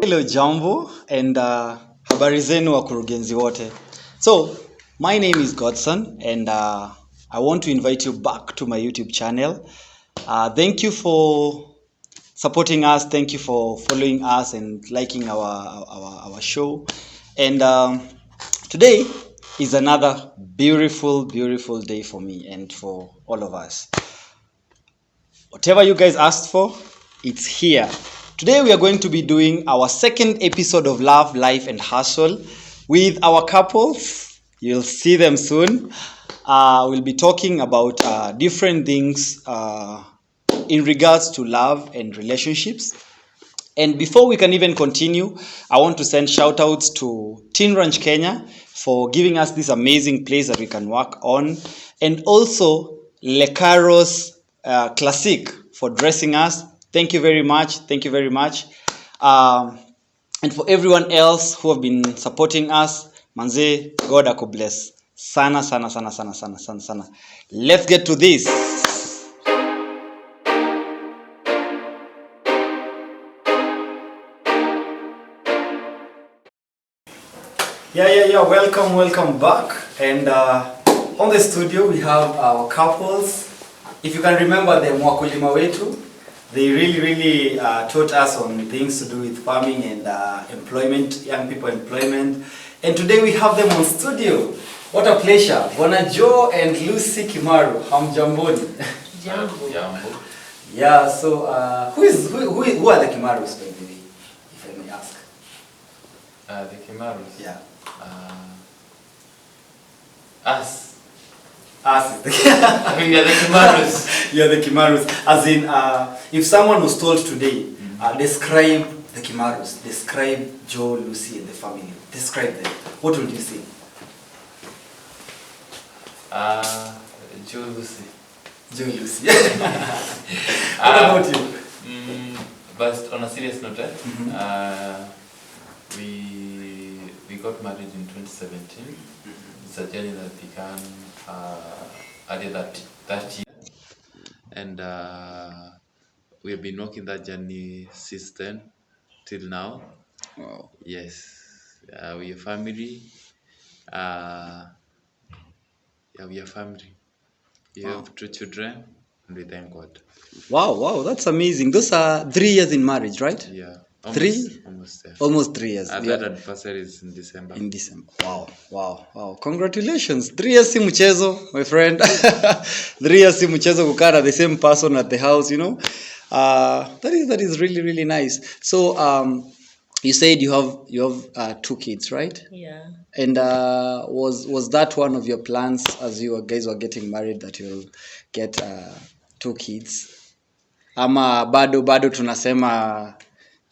Hello Jambo and habari zenu wakurugenzi wote. So my name is Godson and I want to invite you back to my YouTube channel. Thank you for supporting us. Thank you for following us and liking our show. And today is another beautiful day for me and for all of us. Whatever you guys asked for, it's here. Today we are going to be doing our second episode of Love, Life and Hustle with our couples. You'll see them soon. We'll be talking about different things in regards to love and relationships. And before we can even continue, I want to send shout outs to Teen Ranch Kenya for giving us this amazing place that we can work on. And also Lecaros Classic for dressing us. Thank you very much. Thank you very much. And for everyone else who have been supporting us, manze, God ako bless. Sana. Let's get to this. Yeah. Welcome back. And on the studio we have our couples. If you can remember the Mwakulima wetu, they really taught us on things to do with farming and employment, young people employment. And today we have them on studio. What a pleasure. Bwana Joe and Lucy Kimaru. Hamjamboni. Jambo. Yeah, so who are the Kimarus, by the way, if I may ask? The Kimarus? Yeah. Us. Us. I mean, you're the Kimarus. You're the Kimarus. As in, if someone was told today, describe the Kimarus, describe Joe, Lucy, and the family, describe them, what would you say? Joe, Lucy. Joe, Lucy. What about you? But on a serious note, we got married in 2017. It's a journey that began earlier that year, and we have been walking that journey since then till now. Wow. Yes, we are family. We are family. We have 2 children, and we thank God. Wow, that's amazing. Those are 3 years in marriage, right? Yeah. Almost 3 years. Our third anniversary is in December. Wow. Congratulations. 3 years si mchezo, my friend. 3 years si mchezo kukara the same person at the house, you know. That is really nice. So you said you have 2 kids, right? Yeah. And was that one of your plans as you guys were getting married that you'll get 2 kids? Ama bado tunasema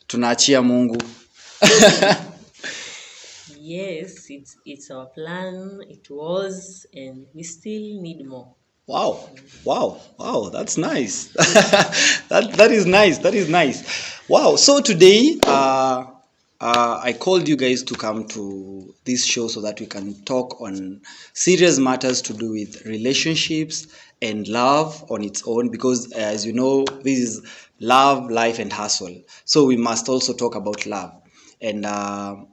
tunaachia Mungu. Yes, it's our plan. It was, and we still need more. Wow, that's nice. that is nice. Wow. So today I called you guys to come to this show so that we can talk on serious matters to do with relationships and love on its own, because as you know, this is love, life and hustle. So we must also talk about love. And I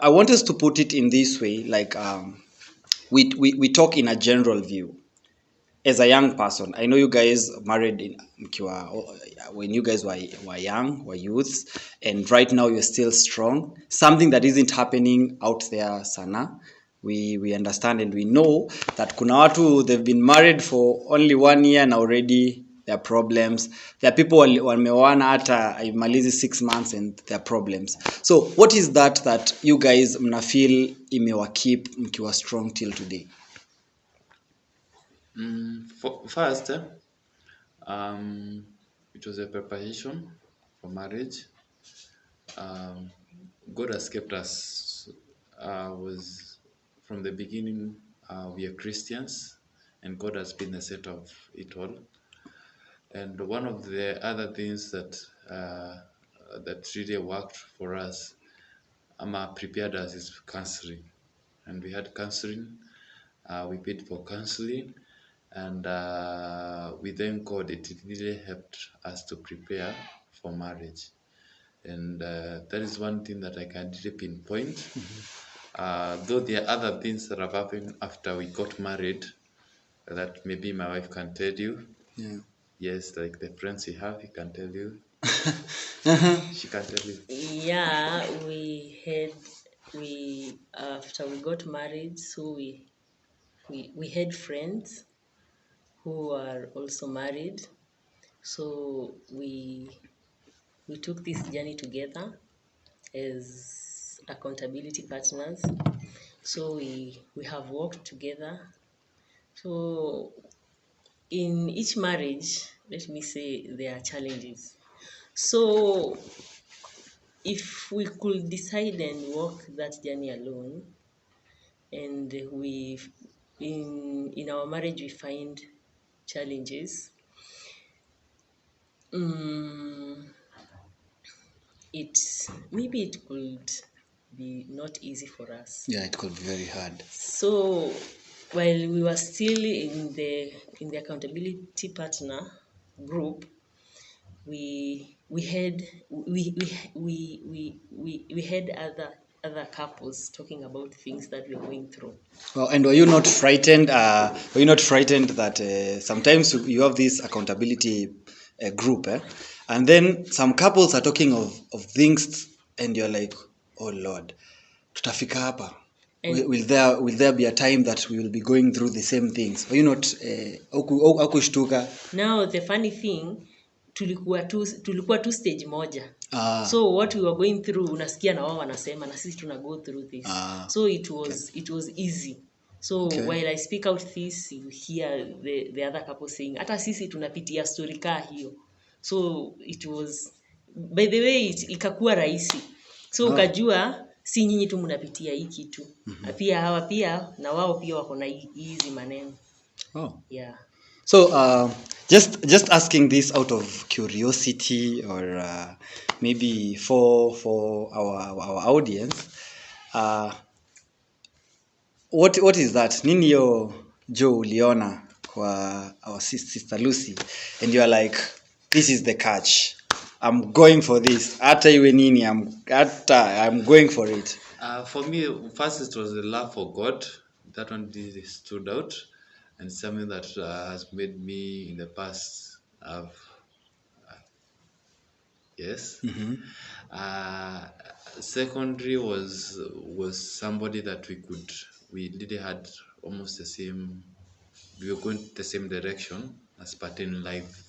want us to put it in this way, like we talk in a general view. As a young person, I know you guys married when you guys were young, were youths, and right now you're still strong. Something that isn't happening out there sana. We understand and we know that kuna watu, they've been married for only 1 year and already there are problems. There are people wameoana hata imalizi 6 months and there are problems. So what is that you guys mna feel imewakeep mkiwa strong till today? First, it was a preparation for marriage. God has kept us. Was from the beginning, we are Christians, and God has been the center of it all. And one of the other things that really worked for us, prepared us, is counseling. And we had counseling. We paid for counseling. And we thank God it really helped us to prepare for marriage. And that is one thing that I can really pinpoint. Though there are other things that have happened after we got married that maybe my wife can tell you. Yeah. Yes, like the friends we have, he can tell you. She can tell you. Yeah, we after we got married, so we had friends who are also married. So we took this journey together as accountability partners. So we have worked together. So in each marriage, let me say there are challenges. So if we could decide and walk that journey alone, and we in our marriage we find challenges, it maybe it could be not easy for us. Yeah, it could be very hard. So while we were still in the accountability partner group, we had we had other couples talking about things that we are going through. Well, and were you not frightened? Were you not frightened that sometimes you have this accountability group, and then some couples are talking of things, and you're like, oh Lord, tutafika hapa. And Will there be a time that we will be going through the same things? Were you not hakushtuka? now the funny thing, tulikuwa tu stage moja. Ah. So what we were going through, unasikia na wao wanasema na sisi tuna go through this. So it was easy. So while I speak out this, you hear the other couple saying hata sisi tunapitia story kaa hiyo. So it was, by the way, ikakuwa rahisi. So ukajua si nyinyi tu mnapitia hii kitu. Pia hawa pia na wao pia wako na hizi maneno. Oh. Yeah. So just asking this out of curiosity, or maybe for our audience, what is that? Nini yo Joe uliona kwa our sister Lucy, and you are like, this is the catch, I'm going for this, hata iwe nini, I'm going for it. For me, first it was the love for God. That one really stood out, and something that has made me in the past have yes. Secondary was somebody that we really had almost the same. We were going the same direction as pattern in life,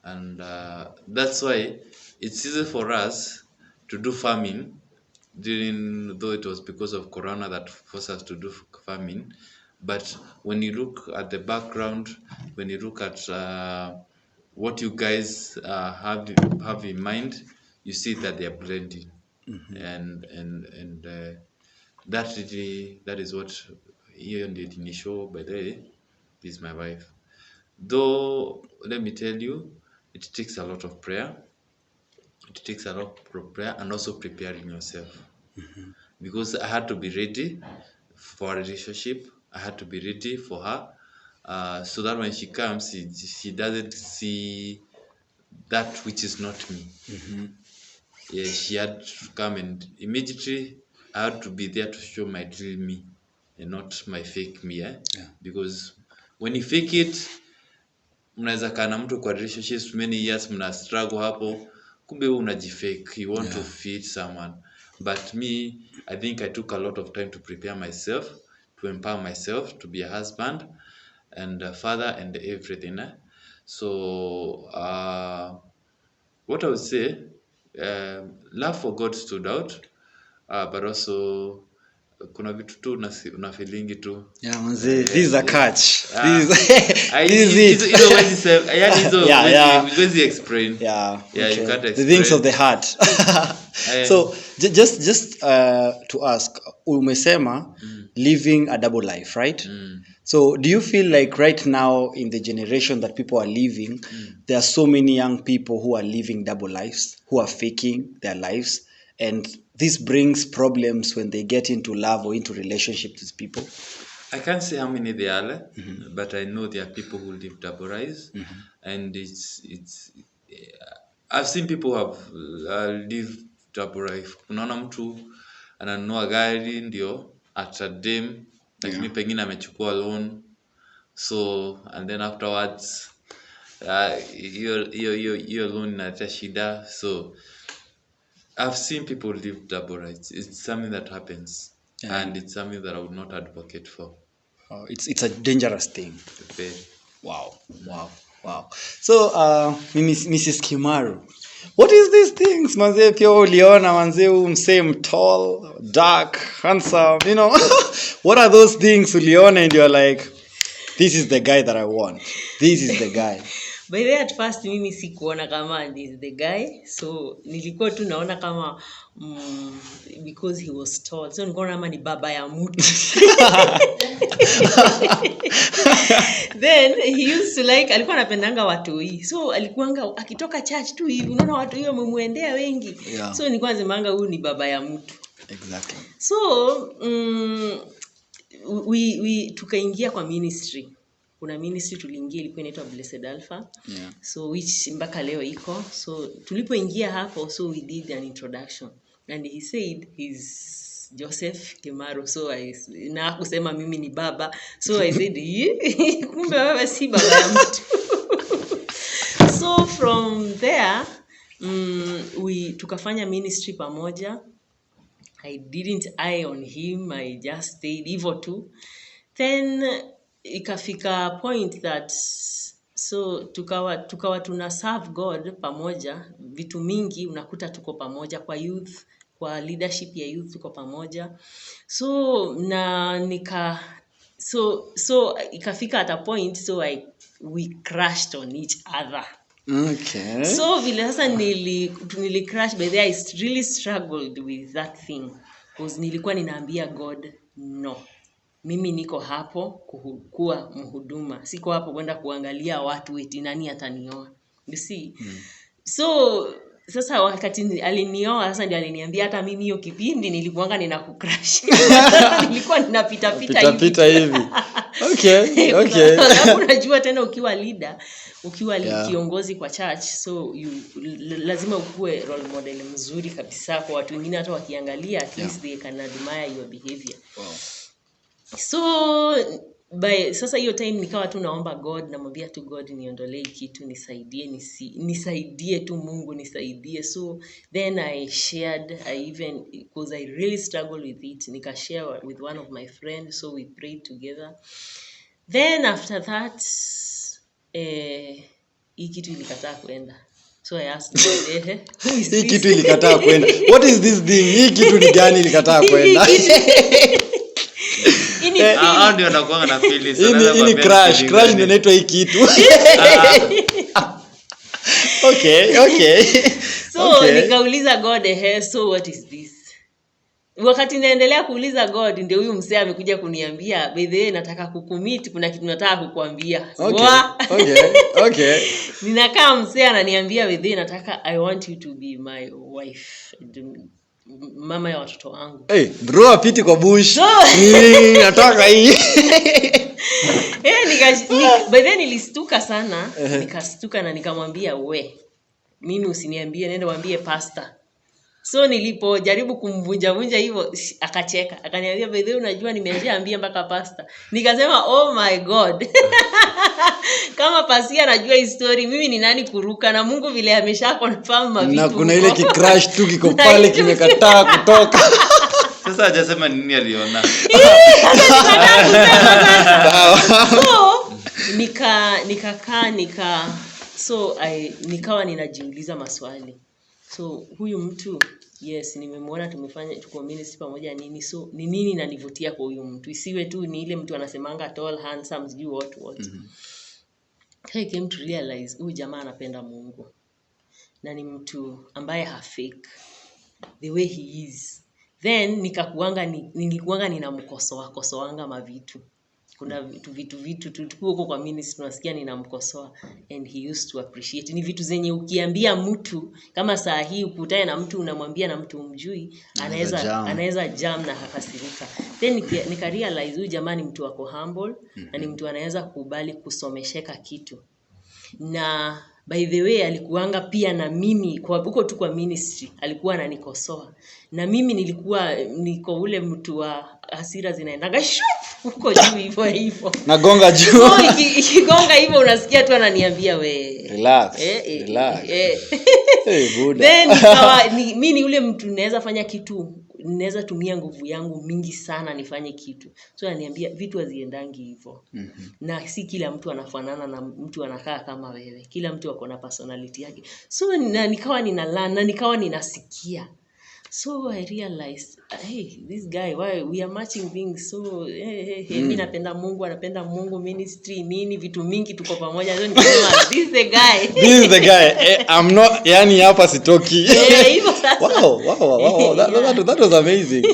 and that's why it's easy for us to do farming though it was because of Corona that forced us to do farming. But when you look at the background, when you look at what you guys have in mind, you see that they are blending, and that is what here did in the show. By the way, this is my wife. Though let me tell you, it takes a lot of prayer. It takes a lot of prayer and also preparing yourself. Because I had to be ready for a relationship. I had to be ready for her, so that when she comes, she doesn't see that which is not me. Yeah, she had to come, and immediately I had to be there to show my real me and not my fake me. Yeah. Because when you fake it, mnaweza kaa na mtu kwa relationships many years, mna struggle hapo, kumbe wewe unajifake, you want to fit someone. But me, I think I took a lot of time to prepare myself, to empower myself to be a husband and a father and everything. So what I would say, love for God stood out, but also kuna vitu tu una feelingi tu. Yeah, manze, this is a catch. Hizo explain. Yeah, Yeah, okay. You can't explain. The things of the heart. So just to ask, umesema living a double life, right? So do you feel like right now in the generation that people are living, there are so many young people who are living double lives, who are faking their lives, and this brings problems when they get into love or into relationships with people? I can't say how many there are, but I know there are people who live double rise, and it's I've seen people have live double rise. Unaona mtu ananunua gari ndio at a dem, lakini pengine amechukua loan, so and then afterwards hiyo loan inaleta shida. So I've seen people live double rights. It's something that happens, and it's something that I would not advocate for. Oh, it's a dangerous thing. Very. Wow. So Mrs. Kimaru, what is these things manze? Pia uliona manze msame tall, dark, handsome, you know? What are those things uliona and you're like, this is the guy that I want, this is the guy? By the way, at first mimi sikuona kama this is the guy, so nilikuwa tu naona kama because he was tall, so nilikuwa kama ni baba ya mtu. Then he used to like, alikuwa anapendanga watu hii, so alikuanga akitoka church tu hivi unaona watu hiyo wamemuendea wengi, so nilikuwa nasemanga huyu ni baba ya mtu. Exactly. So we tukaingia kwa ministry. Kuna ministry tuliingia ilikuwa inaitwa Blessed Alpha. So which mpaka leo iko. So tulipoingia hapo, so we did an introduction and he said he's Joseph Kimaru. So na kusema mimi ni baba. So I said kumbe baba si baba ya mtu. So from there tukafanya ministry pamoja. I didn't eye on him, I just stayed hivyo tu. Then ikafika point that so tukawa tuna serve God pamoja, vitu mingi unakuta tuko pamoja kwa youth, kwa leadership ya youth tuko pamoja. So so ikafika at a point, so we crashed on each other. Okay. So vile sasa nili crash, by the way, I really struggled with that thing because nilikuwa ninaambia God no. Mimi niko hapo kuwa mhuduma. Siko hapo kwenda kuangalia watu eti nani atanioa. You see? So sasa wakati alinioa sasa ndio aliniambia hata mimi hiyo kipindi nilikuanga ninakucrash. Nilikuwa ninapita hivi. Okay. Unajua tena ukiwa leader, ukiwa kiongozi kwa church, so lazima ukue role model mzuri kabisa kwa watu wengine, hata wakiangalia at least they can admire your behavior. Wow. So sasa hiyo time nikawa tu naomba God, namwambia tu God niondolee kitu, nisaidie tu Mungu nisaidie. So then I shared, because I really struggled with it, nika share with one of my friends, so we prayed together. Then after that hii kitu ilikataa kwenda. So I asked God, who is this? Hii kitu ilikataa kwenda. What is this thing? Hii kitu ni gani ilikataa kwenda? Ndio nakuanga na feelings. Ini crash ndio inaitwa hii kitu. Okay. So nikauliza God, so what is this? Wakati naendelea kuuliza God, ndio huyu msee amekuja kuniambia, by the way nataka kukumit, kuna kitu nataka kukuambia. Okay. Ninakaa msee ananiambia, by the way nataka, I want you to be my wife, mama ya watoto wangu. Bro apiti kwa bush. Nataka hii. By then nilistuka sana, nikastuka na nikamwambia mimi usiniambie, nenda waambie pastor. So nilipojaribu kumvunja hivyo akacheka. Akaniambia, by the way unajua nimeshaambia mpaka pastor. Nikasema oh my God. Kama pasia anajua hii story, mimi ni nani kuruka, na Mungu vile amesha confirm mavitu. Na kuna ile kicrash tu kiko pale kimekataa kutoka. Sasa hajasema nini aliona. So nikawa ninajiuliza maswali. So huyu mtu, yes, nimemwona tuko ministry pamoja nini, so ni nini inanivutia kwa huyu mtu? Isiwe tu ni ile mtu anasemanga tall, handsome, sijui what. I came to realize huyu jamaa anapenda Mungu na ni mtu ambaye hafake the way he is. Then nilikuanga ninamkosoanga mavitu kuna vitu tuko huko kwa ministry tunasikia ninamkosoa, and he used to appreciate. Ni vitu zenye ukiambia mtu kama saa hii ukutane na mtu unamwambia na mtu umjui, anaweza jam na hakasirika. Then nika realize huyu jamani mtu wako humble, na ni mtu anaweza kubali kusomesheka kitu. Na by the way alikuanga pia na mimi kwa huko tu kwa ministry alikuwa ananikosoa, na mimi niko ule mtu wa hasira zinaendaga huko juu hivyo nagonga juu. So ikigonga hivyo unasikia tu ananiambia we relax. Hey buda. Then mimi ni ule mtu naweza fanya kitu, naweza tumia nguvu yangu mingi sana nifanye kitu, so ananiambia vitu haziendangi hivyo. Na si kila mtu anafanana na mtu anakaa kama wewe, kila mtu ako na personality yake. So nikawa ninalana, nikawa ninasikia. So I realized, hey, this guy, why we are matching things. So mimi napenda Mungu, anapenda Mungu, ministry nini, vitu mingi tuko pamoja. So nikasema this is the guy. This is the guy. I'm not, yani hapa sitoki. Wow. That was amazing.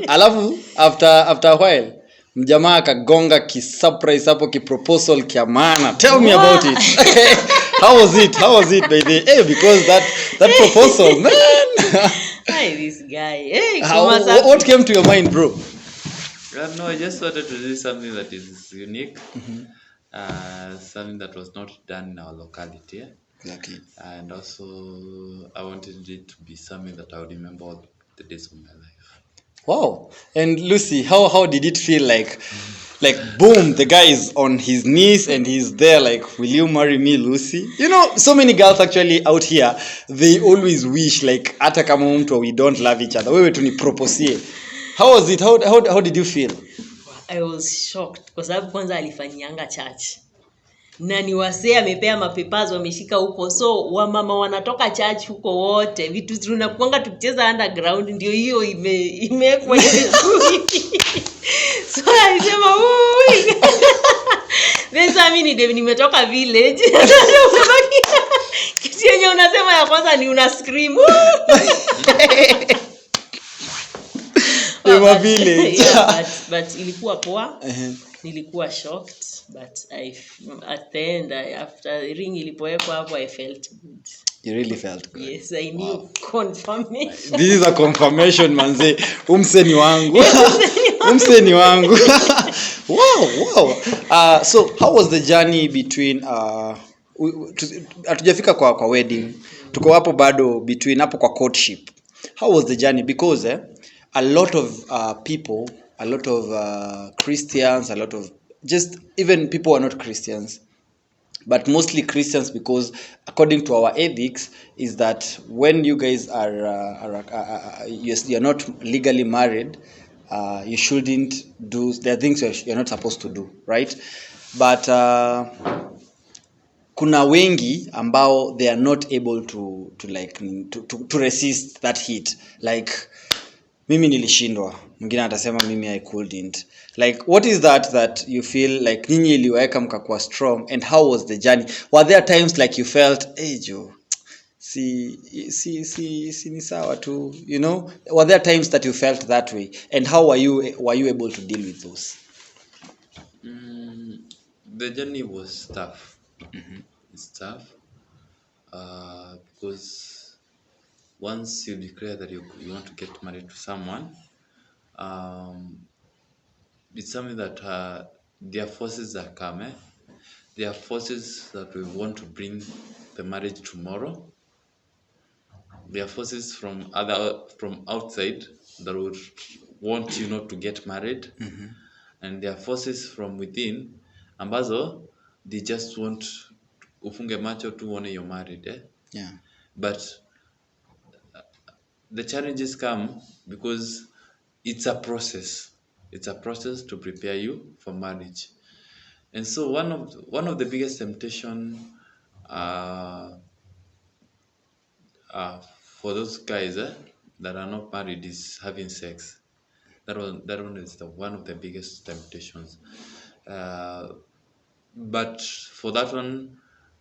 Alafu after a while mjamaa akagonga kisurprise hapo kiproposal kia maana. Tell me about it. How was it baby? Hey, because that proposal, man. Hi, this guy. Hey, what came to your mind, bro? No, I just wanted to do something that is unique. Something that was not done in our locality. Exactly. And also I wanted it to be something that I would remember all the days of my life. Wow. And Lucy, how did it feel like boom, the guy is on his knees and he's there like, will you marry me, Lucy? You know, so many girls actually out here, they always wish like hata kama mtu we don't love each other, wewe tu ni proposie. How was it? How did you feel? I was shocked kwa sababu kwanza alifanyanga church. Na ni wasee amepea mapapers wameshika huko, so wamama wanatoka church huko wote, vitu tunakuanga tukicheza underground ndio hiyo imekwa so alisema ui Then mimi nimetoka village. Kitu yenye unasema ya kwanza ni una scream village. Yeah, but ilikuwa poa. Nilikuwa shocked, but at the end after the ring ilipowekwa hapo I felt good. You really felt good? Yes, I knew. Confirmation. This is a confirmation, manze. Umseni wangu. Umseni wangu. Wow. So how was the journey between atujafika kwa wedding. Tuko hapo bado between hapo kwa courtship. How was the journey? Because a lot of people, a lot of Christians, a lot of just even people who are not Christians, but mostly Christians, because according to our ethics is that when you guys you're not legally married, you shouldn't do, there are things you're not supposed to do, right? But kuna wengi ambao they are not able to resist that heat. Like mimi nilishindwa, mwingine atasema mimi I couldn't. Like what is that you feel like nyinyi iliweka mkakuwa strong, and how was the journey? Were there times like you felt hey Joe, si ni sawa tu, you know? Were there times that you felt that way, and how were you able to deal with those? The journey was tough. It's tough because once you declare that you want to get married to someone, it's something that there are forces that come. There are forces that we want to bring the marriage tomorrow. There are forces from outside that would want you not to get married. And there are forces from within ambazo they just want ufunge macho tu uone you're married. Yeah. But the challenges come because it's a process. It's a process to prepare you for marriage. And so one of the biggest temptation for those guys that are not married is having sex. That one is one of the biggest temptations. But for that one,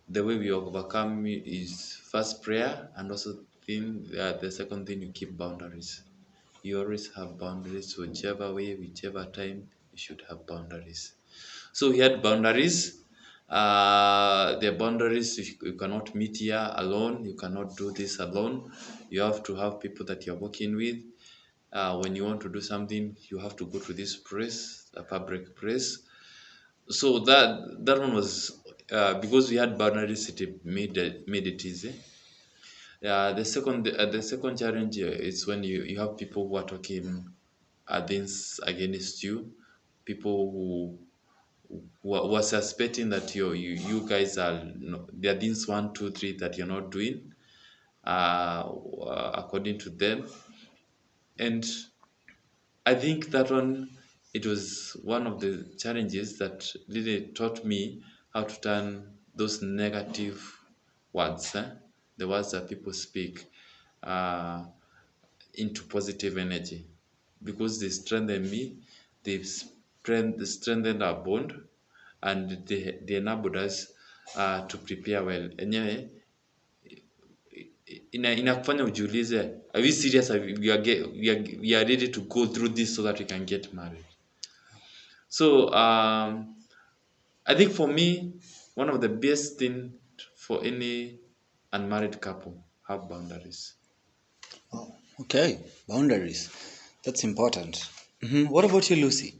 the way we overcome is first prayer, and also the second thing, you keep boundaries. You always have boundaries, whichever way, whichever time, you should have boundaries. So he had boundaries. The boundaries, you cannot meet here alone. You cannot do this alone. You have to have people that you're working with. When you want to do something, you have to go to this place, a public place. So that one was because we had boundaries. It made it easy. The second challenge is when you have people who are talking against you, people who are suspecting that you guys are there are things 1, 2, 3 that you're not doing according to them. And I think that one, it was one of the challenges that really taught me how to turn those negative words, the words that people speak, uh, into positive energy, because they strengthen me, they strengthened our bond, and they enabled us to prepare well. Enyewe inakufanya ujiulize, are we serious? We are ready to go through this so that we can get married. So I think for me, one of the best thing for any unmarried couple, have boundaries. Oh, okay, boundaries. That's important. What about you, Lucy?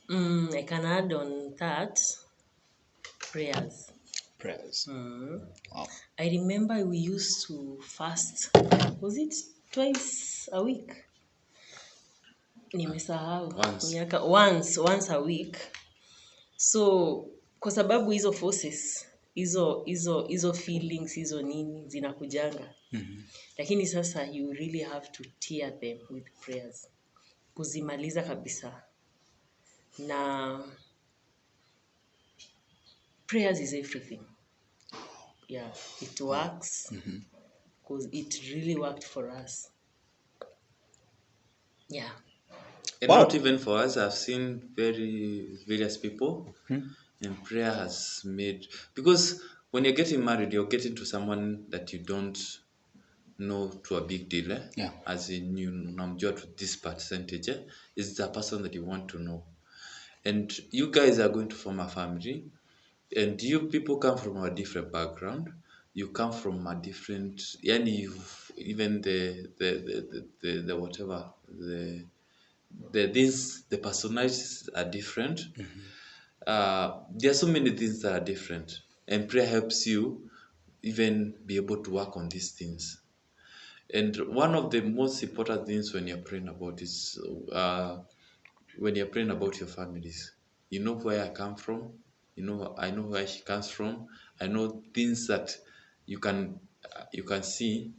I can add on that, prayers. Prayers. Wow. I remember we used to fast. Was it twice a week? Nimesahau. Once a week. So kwa sababu hizo forces, hizo feelings, hizo nini zinakujanga. Lakini sasa you really have to tear them with prayers. Kuzimaliza kabisa. Na prayers is everything. Yeah, it works because it really worked for us. Yeah. And not even for us, I've seen various people, and prayer has made, because when you're getting married, you're getting to someone that you don't know to a big deal. Yeah. As in, you namjua to this percentage, is the person that you want to know. And you guys are going to form a family, and you people come from a different background. You come from a different, even the whatever, the personalities are different. There are so many things that are different, and prayer helps you even be able to work on these things. And one of the most important things when you're praying about is when you're praying about your families. You know where I come from. I know where she comes from. I know things that you can see.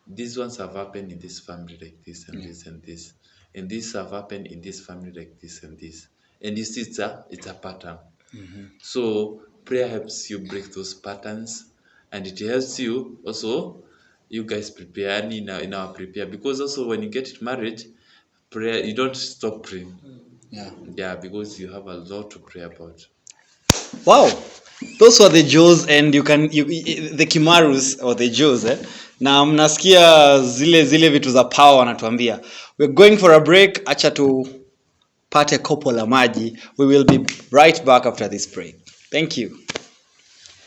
These ones have happened in this family like this and this and this, and these have happened in this family like this and this. And you see, it's a pattern. So prayer helps you break those patterns, and it helps you also. You guys prepare in our prepare, because also when you get married, prayer, you don't stop praying. Yeah, because you have a lot to pray about. Wow, those were the Joes, and the Kimarus or the Joes, na mnasikia zile vitu za power wanatuambia. We're going for a break. Acha tupate kopo la maji. We will be right back after this break. Thank you.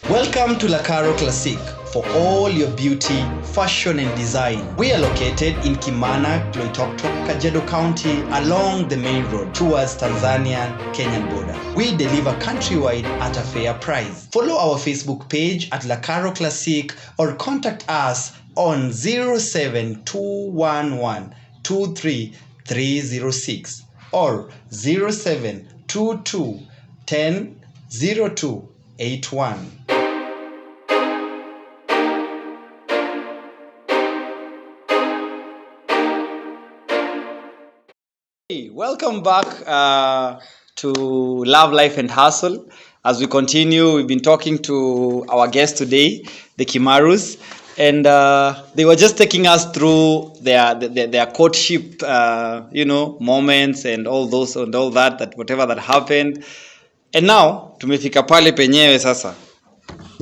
Welcome to La Caro Classic for all your beauty, fashion and design. We are located in Kimana, Loitoktok, Kajiado County, along the main road towards Tanzanian-Kenyan border. We deliver countrywide at a fair price. Follow our Facebook page at La Caro Classic or contact us on 07211 23306 or 0722 10 0281. Hey, welcome back to Love, Life and Hustle. As we continue, we've been talking to our guests today, the Kimarus, and they were just taking us through their courtship, moments and all those and all that whatever that happened. And now tumefika pale penyewe sasa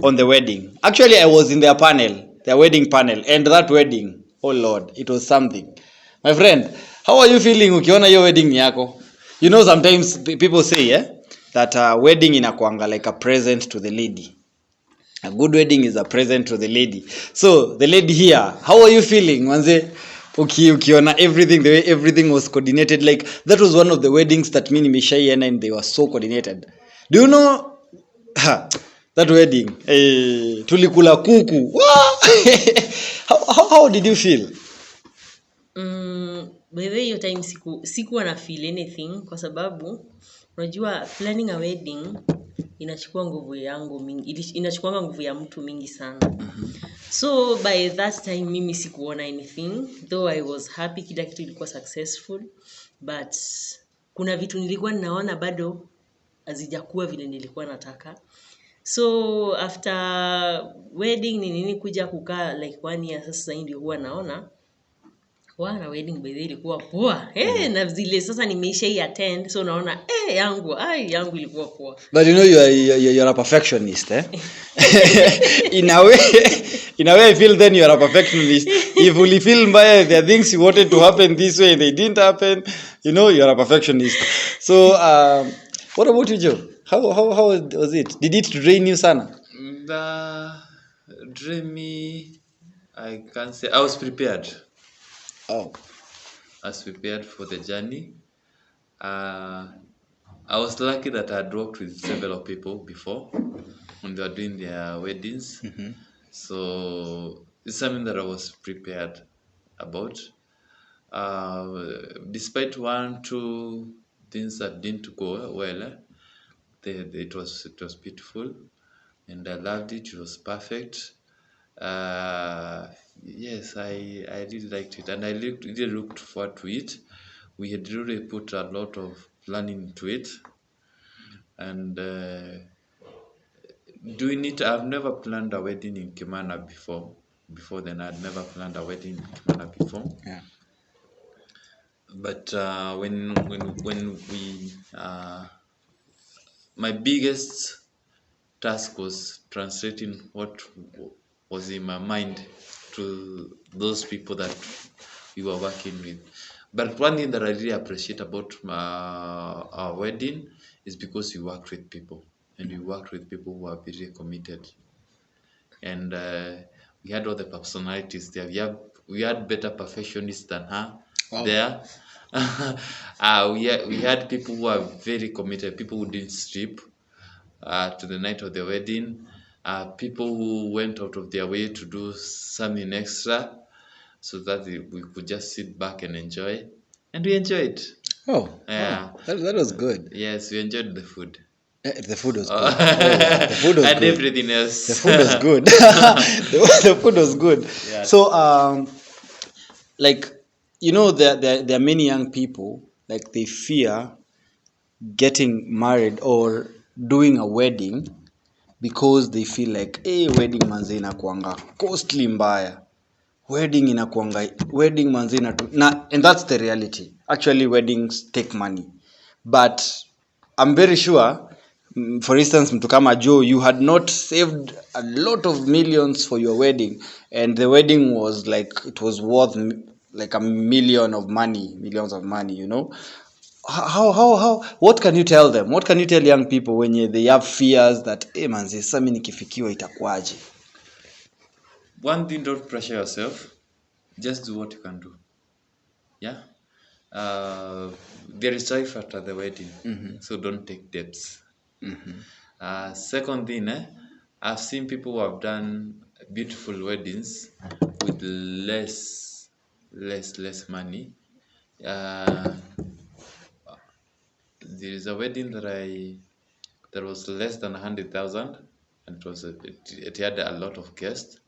on the wedding. Actually, I was in their wedding panel, and that wedding, oh Lord, it was something. My friend, how are you feeling ukiona your wedding yako? You know, sometimes people say that wedding inakuanga like a present to the lady. A good wedding is a present to the lady. So the lady here, how are you feeling manze? Ukiona everything, the way everything was coordinated, like that was one of the weddings that me nimeshaienda and they were so coordinated. Do you know that wedding? Tulikula kuku. How did you feel? By the way, hiyo time sikuwa na feel anything kwa sababu unajua planning a wedding inachukua nguvu yangu mingi, inachukua nguvu ya mtu mingi sana. So by that time mimi sikuona anything, though I was happy kila kitu ilikuwa successful, but kuna vitu nilikuwa ninaona bado hazijakuwa vile nilikuwa nataka. So after wedding nini kuja kukaa like 1 year sasa ndio huwa naona na wedding by the way ilikuwa poa. Na zile sasa nimeisha attend, so naona yangu ilikuwa poa. But you know you're a perfectionist, in a way I feel then you're a perfectionist. If you feel mbaya, there are things you wanted to happen this way and they didn't happen, you know you're a perfectionist. So what about you, Joe? How was it? Did it drain you sana? Drain me, I can't say. I was prepared. I was prepared for the journey. I was lucky that I had worked with several people before when they were doing their weddings. So it's something that I was prepared about. Despite 1-2 things that didn't go well, it was beautiful, and I loved it. It was perfect. Yes, I really liked it, and I really looked forward to it. We had really put a lot of planning into it, and doing it. I've never planned a wedding in Kimaru before. Before then, I'd never planned a wedding in Kimaru before. Yeah. But when we my biggest task was translating what was in my mind to those people that we were working with. But one thing that I really appreciate about our wedding is because we worked with people, and we worked with people who are very committed. And we had all the personalities there. We had better perfectionists than her there. We had people who are very committed, people who didn't sleep to the night of the wedding, people who went out of their way to do something extra so that we could just sit back and enjoy. And we enjoyed. That was good. Yes, we enjoyed the food. The food was good. The food was and good. Everything else. The food was good. The food was good. Yeah. So, like, you know, there are many young people, like, they fear getting married or doing a wedding because they feel like, wedding manze inakuanga costly mbaya. Wedding manze and that's the reality. Actually, weddings take money. But I'm very sure, for instance, mtu kama Joe, you had not saved a lot of millions for your wedding, and the wedding was like, it was worth like millions of money, you know. How what can you tell them? What can you tell young people when they have fears that manzi sasa mimi nikifikiwa itakuwaje? One thing, don't pressure yourself. Just do what you can do. Yeah. There is life after the wedding, so don't take debts. Second thing, I've seen people who have done beautiful weddings with less money. There is a wedding that was less than 100,000, and it had a lot of guests,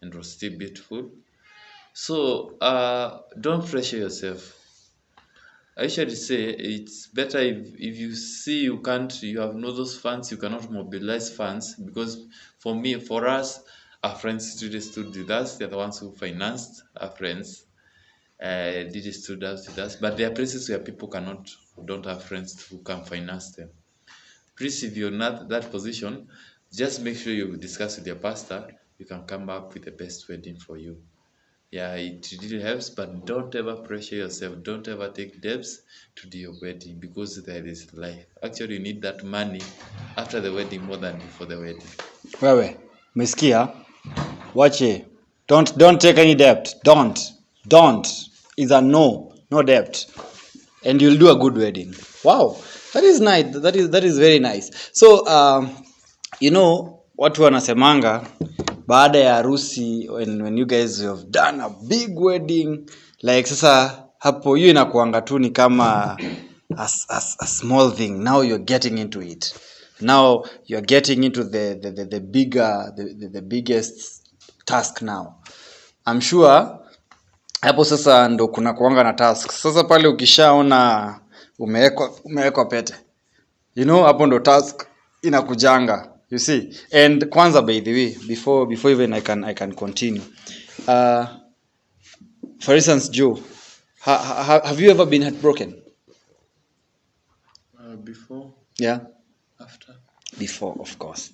and it was still beautiful. So don't pressure yourself. I usually say it's better if you see you have no those funds, you cannot mobilize funds, because for us, our friends really stood with us. They're the ones who financed our friends. Did stood us with us, but there are places where people don't have friends who can finance them. Please, if you're not that position, just make sure you discuss with your pastor. You can come up with the best wedding for you. Yeah, it really helps, but don't ever pressure yourself. Don't ever take debts to do your wedding, because there is life. Actually, you need that money after the wedding more than before the wedding. Wewe, umesikia? Wache. Don't take any debt. Don't. Is a no debt. And you'll do a good wedding. Wow. That is nice. That is very nice. So watu wanasemanga baada ya harusi, when you guys have done a big wedding, like sasa hapo hiyo inakuanga tu ni kama a small thing. Now you're getting into it. Now you're getting into the bigger the biggest task now. I'm sure hapo sasa ndo kuna kuanga na task. Sasa pale ukishaona umewekwa pete, hapo ndo task inakujanga, you see. And kwanza, by the way, before even I can continue, for instance, Joe, have you ever been heartbroken? Before? Yeah. After? Before, of course.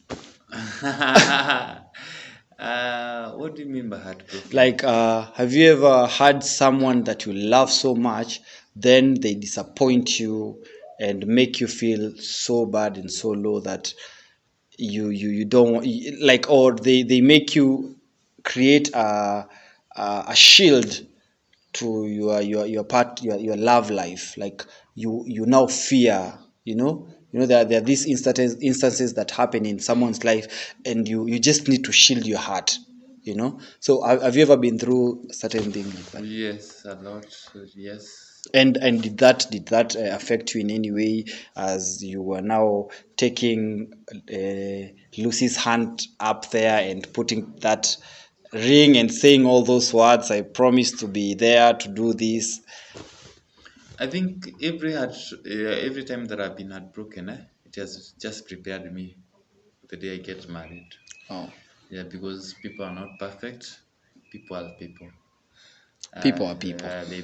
What do you mean by heartbroken? Like, have you ever had someone that you love so much, then they disappoint you and make you feel so bad and so low that you don't like, or they make you create a shield to your love life, like you now fear, there are these instances that happen in someone's life, and you just need to shield your heart, so have you ever been through certain things like that? Yes, a lot. Yes. And did that affect you in any way, as you were now taking Lucy's hand up there and putting that ring and saying all those words, I promise to be there to do this? I think every time that I've been heartbroken, it has just prepared me the day I get married. Oh. Yeah, because people are not perfect. People are people. People are people. They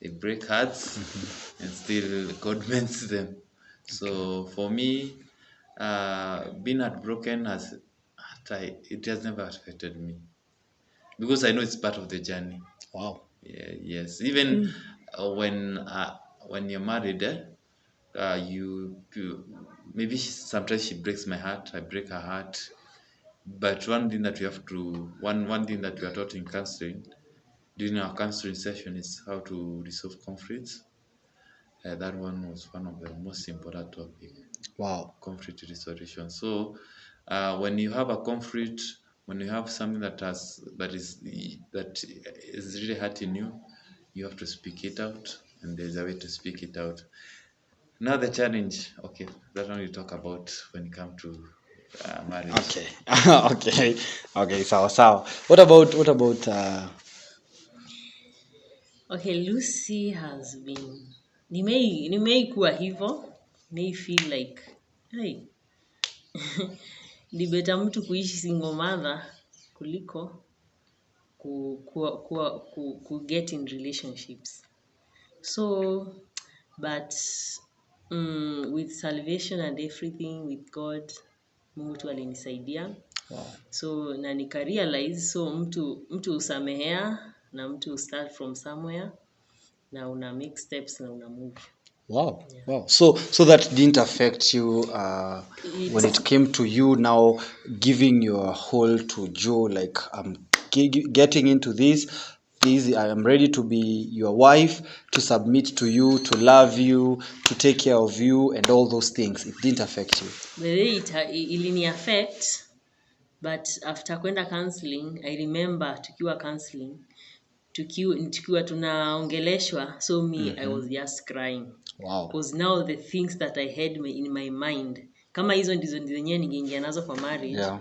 break hearts, and still God mends them. So for me, being heartbroken it has never affected me, because I know it's part of the journey. Wow. Yeah, yes. Even when you're married, you maybe sometimes she breaks my heart, I break her heart. But one thing that we are taught in counseling, during our counseling session, is how to resolve conflicts. That one was one of the most important topics. Wow. Conflict resolution. So when you have a conflict, when you have something that is really hurting you, you have to speak it out, and there's a way to speak it out. Now the challenge, okay, that one we talk about when it comes to marriage. Okay, sawa. What about Okay, Lucy has been nimeikuwa hivyo, may feel like hey ni better mtu kuishi single mother kuliko ku get in relationships. So but with salvation and everything, with God, Mungu tu alinisaidia. Wow. So na nika realize, so mtu usamehea na mtu start from somewhere na una make steps na una move. Wow. Yeah. Wow. So that didn't affect you when it came to you now giving your whole to Joe, like I'm getting into this, I am ready to be your wife, to submit to you, to love you, to take care of you and all those things. It didn't affect you. The way ilini affect, but after kwenda counseling, I remember tukiwa counseling, tukiwa tunaongeleshwa, so me I was just crying. Wow. Because now the things that I had in my mind, kama hizo ndizo zenyewe ningeingia nazo kwa marriage, yeah,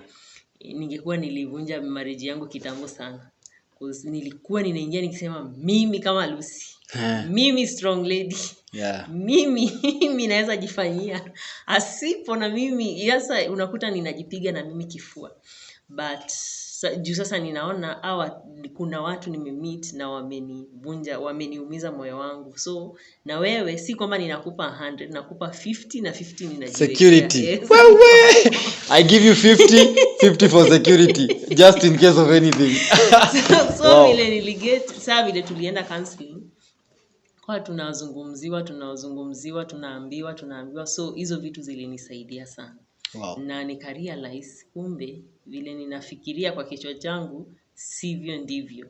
ningekuwa nilivunja marriage yangu kitambo sana. Because nilikuwa ninaingia nikisema mimi kama Lucy, mimi strong lady, yeah, mimi naweza jifanyia, asipo na mimi sasa unakuta ninajipiga na mimi kifua. But juu sasa ninaona kuna watu nimemeet na wameniumiza moyo wangu. So na wewe si kwamba ninakupa 100, nakupa 50 na 50 ninajiwekea security. Yes. Wewe I give you 50 for security just in case of anything. So wow, vile niliget saa vile tulienda counseling kwa tunazungumziwa tunaambiwa, so hizo vitu zilinisaidia sana. Na nikarealize kumbe vile ninafikiria kwa kichwa changu sivyo ndivyo.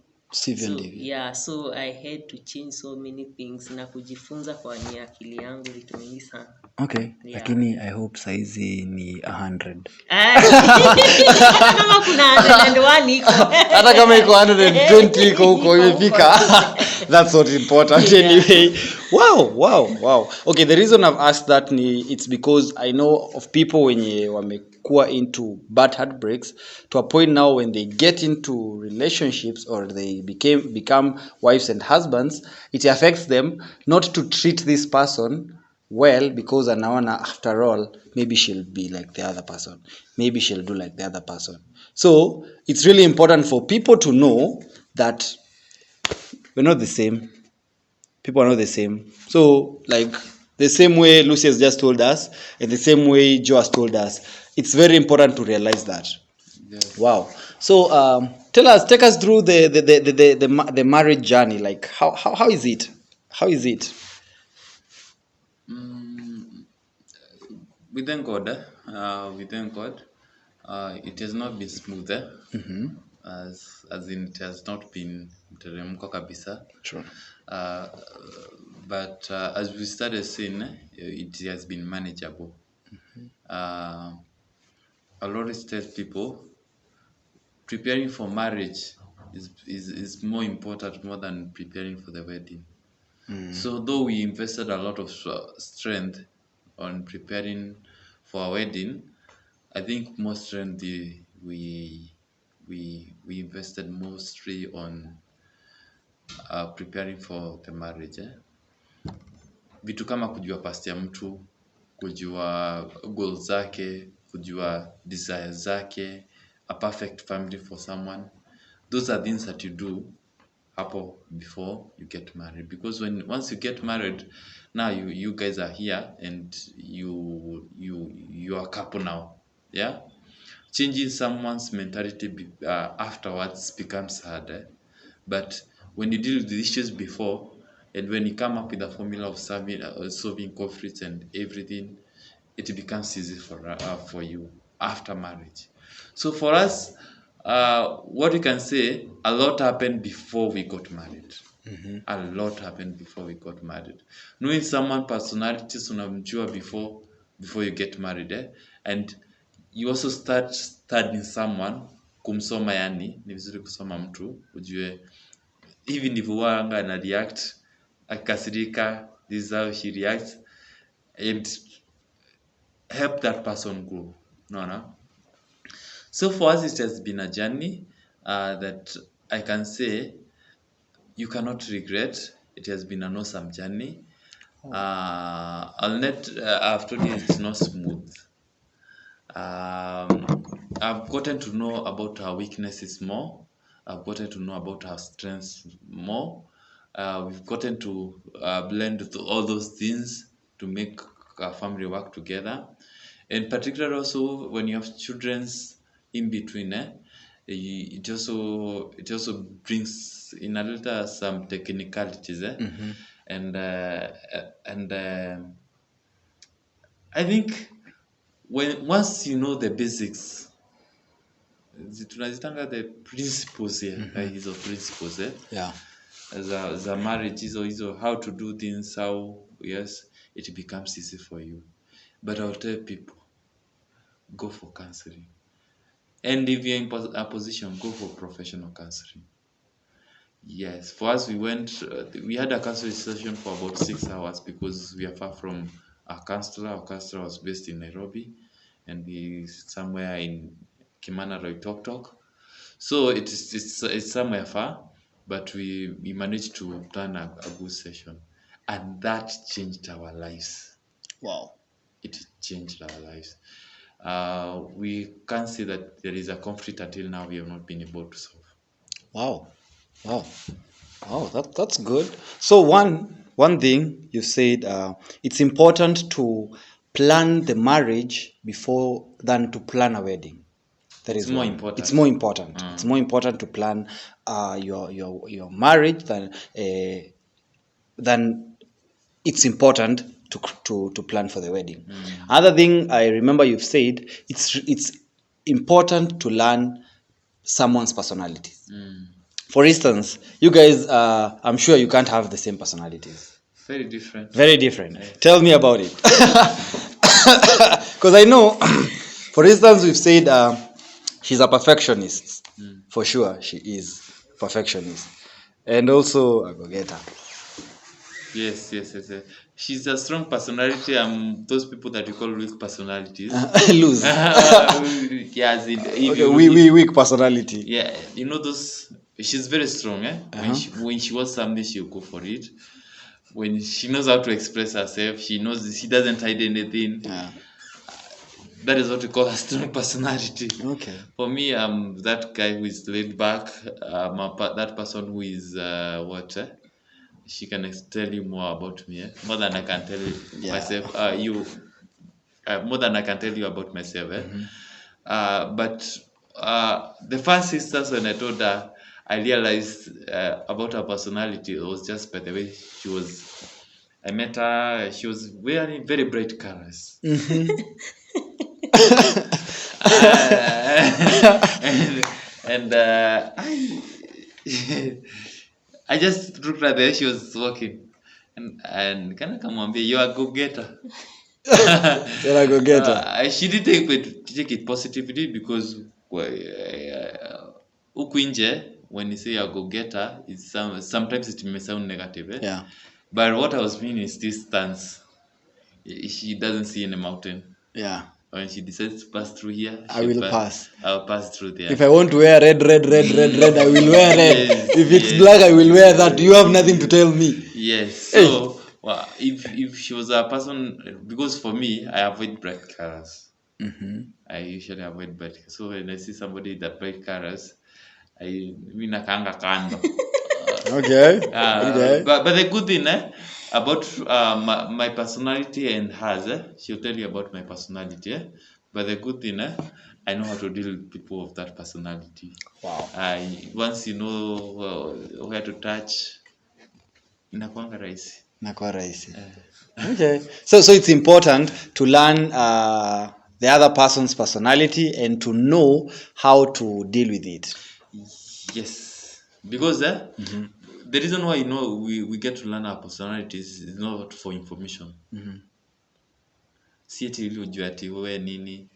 So I had to change so many things na kujifunza kwa akili yangu vitu mingi sana. Okay, lakini I hope saizi ni 100. Hata kama kuna 101 iko. Hata kama iko 120 iko huko imefika. That's what important anyway. Wow. Okay, the reason I've asked that it's because I know of people wenye wamekuwa into bad heartbreaks to a point now when they get into relationships or they become wives and husbands, it affects them not to treat this person well because anaona after all maybe she'll be like the other person, maybe she'll do like the other person. So it's really important for people to know that we're not the same. People are not the same. So like the same way Lucy has just told us and the same way Joe has told us, it's very important to realize that. Yes. Wow. So take us through the marriage journey. Like how is it? How is it? We thank God. It has not been smooth. As in it has not been mteremko kabisa. Sure. But as we started seeing, it has been manageable. I always tell people preparing for marriage is more important more than preparing for the wedding. So though we invested a lot of strength on preparing for a wedding, I think more strength we invested mostly on preparing for the marriage. Vitu kama kujua past ya mtu, kujua goals zake, kujua desires zake, a perfect family for someone. Those are things that you do hapo before you get married, because once you get married, now you guys are here and you are a couple now. Yeah, changing someone's mentality afterwards becomes harder. But when you deal with the issues before, and when you come up with a formula of solving conflicts and everything, it becomes easy for you after marriage. So for us, what we can say, a lot happened before we got married. A lot happened before we got married. Knowing someone personalities unamjua before you get married, and you also start studying someone, kumsoma. Yani ni vizuri kusoma mtu ujue hivi ndivyo wanga na react, akasirika, this is how she reacts, and help that person grow. No. So for us, it has been a journey that I can say you cannot regret. It has been an awesome journey. I've told you it's not smooth. I've gotten to know about our weaknesses more. I've gotten to know about our strengths more. We've gotten to blend all those things to make our family work together. In particular, also when you have children's in between, it also brings in a little some technicalities, and I think once you know the basics, tunazitanga the principles here, hizo principles, yeah, as a marriage, hizo how to do things, how, yes, it becomes easy for you. But I'll tell people, go for counseling. And if you're in a position, go for professional counseling. Yes, for us, we had a counseling session for about 6 hours because we are far from our counselor. Our counselor was based in Nairobi, and he's somewhere in Kimaru, Tok. So it's somewhere far, but we managed to plan a good session, and that changed our lives. Wow. It changed our lives. We can't say that there is a conflict until now we have not been able to solve. Wow, that's good. So one thing you said, it's important to plan the marriage before than to plan a wedding. That is more one. important. It's more important. It's more important to plan your marriage than it's important to plan for the wedding. Other thing I remember you've said, it's important to learn someone's personality. For instance, you guys, I'm sure you can't have the same personalities. Very different. Very different. Yes. Tell me about it. Because I know, for instance, we've said she's a perfectionist. For sure, she is perfectionist. And also a go-getter. Yes. She's a strong personality. Those people that you call weak personalities. Loose. Yes, okay, weak personality. Yeah, you know those. She's very strong. When she wants something, she'll go for it. When she knows how to express herself, she knows she doesn't hide anything. Yeah. That is what we call a strong personality. Okay. For me, I'm that guy who is laid back. That person who is she can tell you more about me, more than I can tell myself. More than I can tell you about myself. But the first instance when I told her, I realized about her personality, it was just by the way she was. I met her. She was wearing very bright colors. I just looked at her. She was walking, and kind of come you are a go-getter. You're a go-getter. She didn't take it positively because huku nje when you say a go-getter, sometimes it may sound negative. Yeah. But what I was meaning is this stance. She doesn't see any mountain. Yeah. When she decides to pass through here, I'll pass through there. If I want to wear red, I will wear red. Yes, if it's black, I will wear that. You have nothing to tell me. Yes. So, if she was a person, because for me, I avoid bright colors. I usually avoid bright colors. So when I see somebody that bright colors, I mean nakanga kando. Okay. But the good thing about my personality and hers, she'll tell you about my personality. But the good thing, I know how to deal with people of that personality. Wow. Once you know where to touch, inakuanga rahisi. Okay. So it's important to learn the other person's personality and to know how to deal with it. Yes. Because the reason why we get to learn our personalities is not for information. See ati ili ujue ati wewe nini.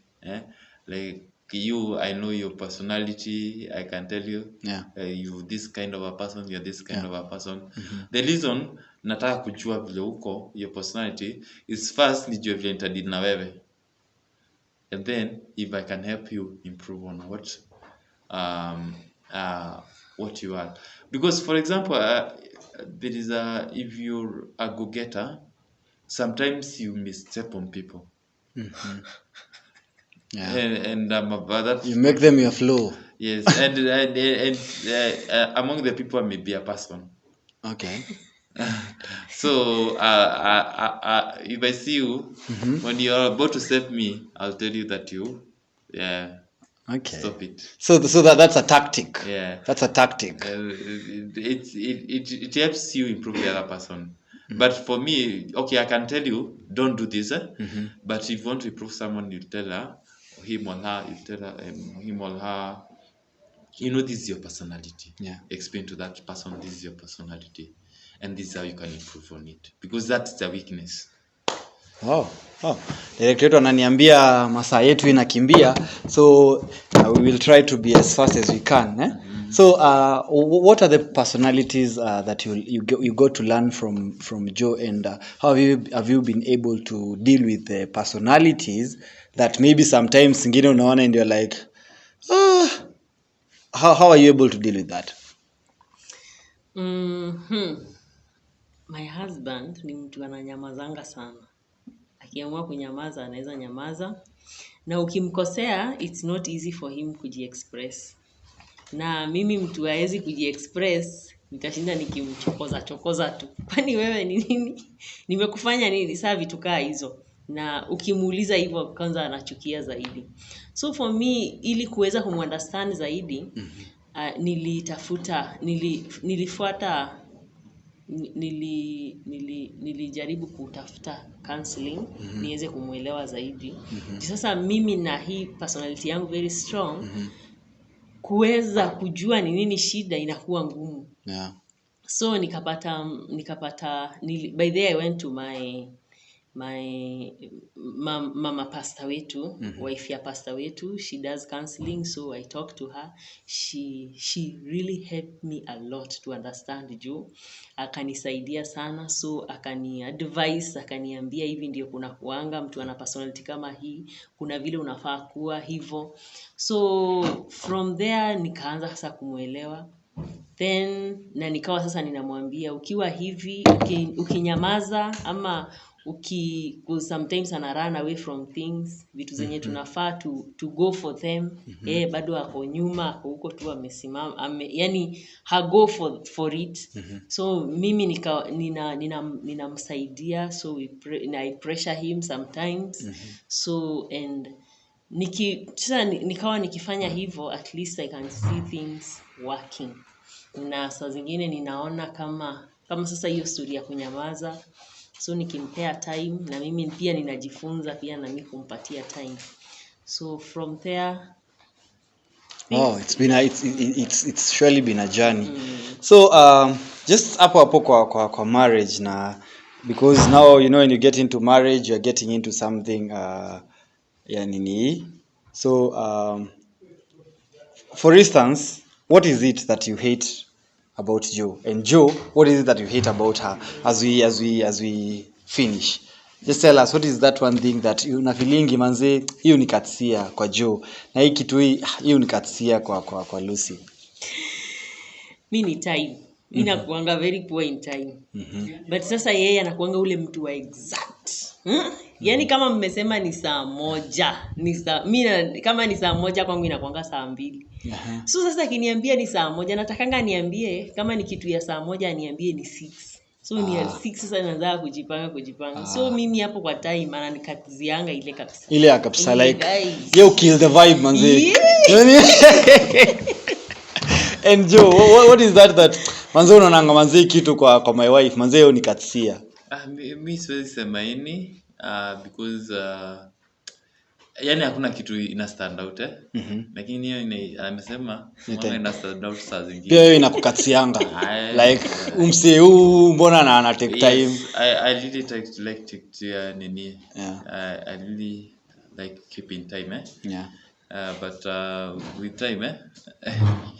Like you, I know your personality. I can tell you. Yeah. You this kind of a person. You're this kind of a person. The reason nataka kujua vile uko your personality is first nijue vile nitadili na wewe. And then if I can help you improve on what you are. Because for example, there is if you're a go-getter, sometimes you misstep on people. Yeah. And that you make them your flow. Yes, and among the people may be a person. Okay. So if I see you when you are about to step me, I'll tell you that okay. Stop it. So that's a tactic. Yeah. That's a tactic. It helps you improve the other person. But for me, okay, I can tell you, don't do this. But if you want to improve someone, you tell her, him or her, you tell her, him or her, this is your personality. Yeah. Explain to that person, this is your personality. And this is how you can improve on it. Because that's the weakness. Oh. Director wetu ananiambia masaa yetu inakimbia, so we will try to be as fast as we can. So what are the personalities that you got to learn from Joe, and how have you been able to deal with the personalities that maybe sometimes zingine unaona and you're like how are you able to deal with that? My husband ni mtu ananyamazanga sana. Akiamua kunyamaza anaweza nyamaza, na ukimkosea it's not easy for him kujiexpress. Na mimi mtu haezi kujiexpress, nitashinda nikimchokoza tu. Kwani wewe ni nini? Nimekufanya nini? Saa vitu kaa hizo. na ukimuuliza hivyo kwanza anachukia zaidi. So for me, ili kuweza kumunderstand zaidi, nilifuata nilijaribu kutafuta counseling niweze kumuelewa zaidi. Sasa mimi na hii personality yangu very strong, kuweza kujua ni nini shida inakuwa ngumu. So nikapata by the way I went to my mama pastor wetu, wife ya pastor wetu. She does counseling, so I talked to her. She really helped me a lot to understand Joe. Akanisaidia sana, so akani advise, akaniambia hivi ndio kuna kuanga mtu ana personality kama hii, kuna vile unafaa kuwa hivyo. So from there nikaanza sasa kumuelewa. Then na nikawa sasa ninamwambia ukiwa hivi, ukinyamaza ama sometimes ana run away from things, vitu zenye tunafaa to go for them, bado ako nyuma, ako huko tu amesimama, yani ha go for it. So mimi ninamsaidia, so I pressure him sometimes. So and nikawa nikifanya hivyo, at least I can see things working. Na saa zingine ninaona kama sasa hiyo story ya kunyamaza, so nikimpea time na mimi pia ninajifunza pia na mimi kumpatia time. So from there it's surely been a journey. So just hapo kwa marriage, na because now you know when you get into marriage you're getting into something so for instance, what is it that you hate about Joe? And Joe, what is it that you hate about her? As we finish, just tell us, what is that one thing that una feeling manze hiyo nikatsia kwa Joe, na hii kitu hiyo nikatsia kwa Lucy? Mimi ni time. Mimi nakuanga very poor in time. But sasa yeye anakuanga ule mtu wa exact. Yaani kama mmesema ni saa moja, mimi kama ni saa moja kwangu inakuanga saa 2. So sasa akiniambia ni saa moja, natakanga niambie kama ni kitu ya saa moja aniambie ni 6. So ni 6 sasa naanza kujipanga. So mimi hapo kwa time ananikazianga ile kabisa. Ile kabisa like you kill the vibe manze. And Joe, what is that manze unaonanga manze kitu kwa my wife manze hiyo nikatsia? Mimi siwezi sema ini because yani hakuna kitu ina stand out lakini hiyo amesema ina stand out saa zingine. Pia hiyo inakukatsianga like umse huu mbona ana take time. I really like to nini. I really like keeping time but with time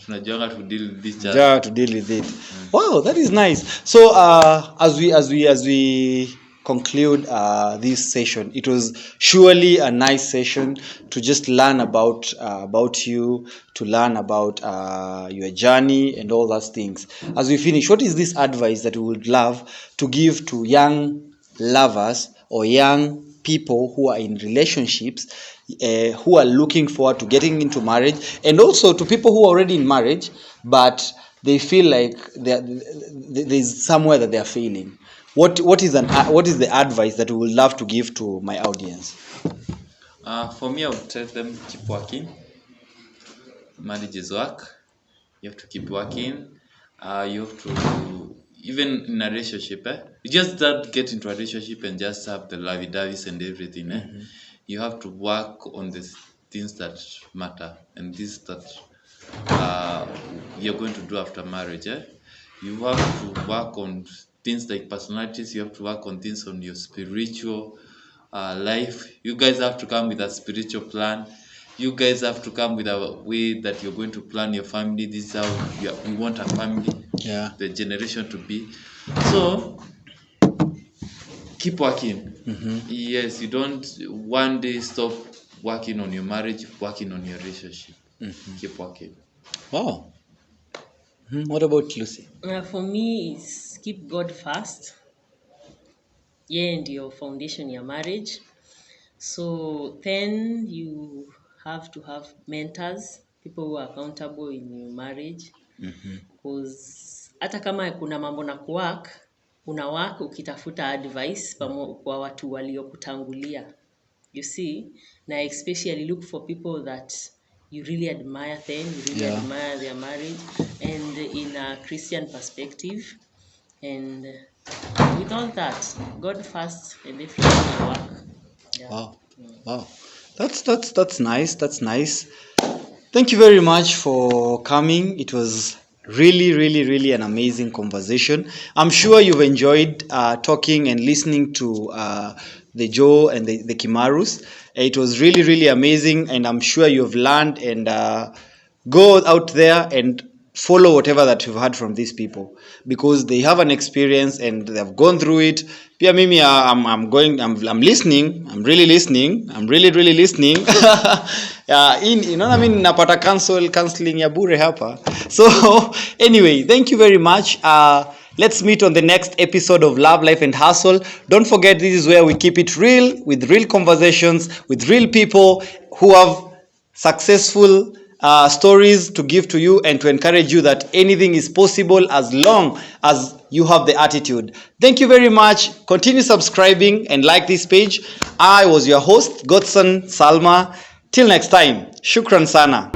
tunajua to deal with this to deal with it. Wow, that is nice. So as we conclude this session, it was surely a nice session to just learn about you, to learn about your journey and all those things. As we finish, what is this advice that we would love to give to young lovers or young people who are in relationships, who are looking forward to getting into marriage, and also to people who are already in marriage but they feel like there's somewhere that they are failing? What is the advice that we would love to give to my audience? For me, I would tell them keep working. Marriage is work. You have to keep working. You have to, even in a relationship, you just don't get into a relationship and just have the lovey-dovey and everything. You have to work on the things that matter and things that you're going to do after marriage. You have to work on things like personalities. You have to work on things on your spiritual life. You guys have to come with a spiritual plan. You guys have to come with a way that you're going to plan your family. This is how we want a family, the generation to be. So keep working. Yes, you don't one day stop working on your marriage, working on your relationship. Keep working. Wow. What about Lucy? For me, is keep God first. And your foundation, your marriage. So then you have to have mentors, people who are accountable in your marriage. Because hata kama kuna mambo na kuwork, una work ukitafuta advice kwa watu waliokutangulia. You see, na especially look for people that you really admire them, you really admire their marriage, and in a Christian perspective. And with all that, God first and everything will work. Yeah. Wow. That's nice. That's nice. Thank you very much for coming. It was really an amazing conversation. I'm sure you've enjoyed talking and listening to the Joe and the Kimarus. It was really amazing, and I'm sure you've learned, and go out there and follow whatever that you've heard from these people, because they have an experience and they've gone through it. Pia mimi I'm listening. I'm really listening. You know what I mean, napata counseling ya bure hapa. So anyway, thank you very much. Let's meet on the next episode of Love, Life and Hustle. Don't forget, this is where we keep it real, with real conversations, with real people who have successful stories to give to you, and to encourage you that anything is possible as long as you have the attitude. Thank you very much. Continue subscribing and like this page. I was your host, Godson Salma. Till next time, shukran sana.